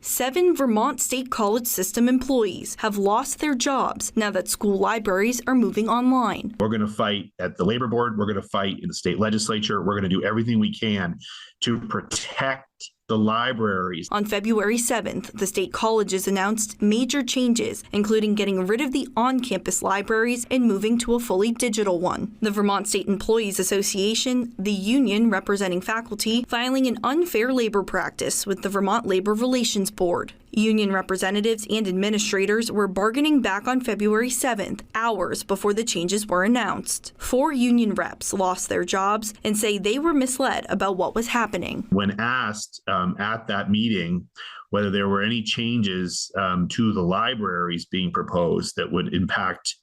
7 Vermont State College System employees have lost their jobs now that school libraries are moving online. We're going to fight at the labor board. We're going to fight in the state legislature. We're going to do everything we can to protect the libraries. On February 7th, the state colleges announced major changes, including getting rid of the on-campus libraries and moving to a fully digital one. The Vermont State Employees Association, the union representing faculty, filing an unfair labor practice with the Vermont Labor Relations Board. Union representatives and administrators were bargaining back on February 7th, hours before the changes were announced. 4 union reps lost their jobs and say they were misled about what was happening. When asked at that meeting whether there were any changes to the libraries being proposed that would impact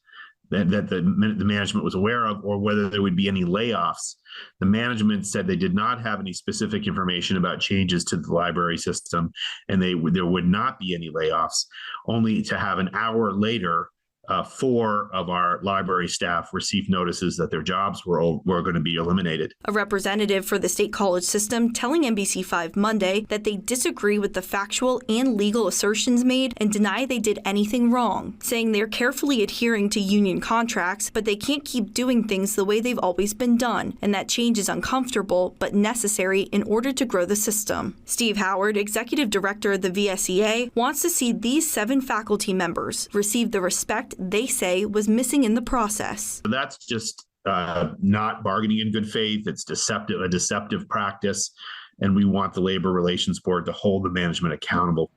that the management was aware of, or whether there would be any layoffs, the management said they did not have any specific information about changes to the library system, and there would not be any layoffs, only to have an hour later 4 of our library staff received notices that their jobs were going to be eliminated. A representative for the state college system telling NBC5 Monday that they disagree with the factual and legal assertions made and deny they did anything wrong, saying they're carefully adhering to union contracts, but they can't keep doing things the way they've always been done, and that change is uncomfortable but necessary in order to grow the system. Steve Howard, executive director of the VSEA, wants to see these 7 faculty members receive the respect they say was missing in the process. That's just not bargaining in good faith. It's a deceptive practice, and we want the Labor Relations Board to hold the management accountable.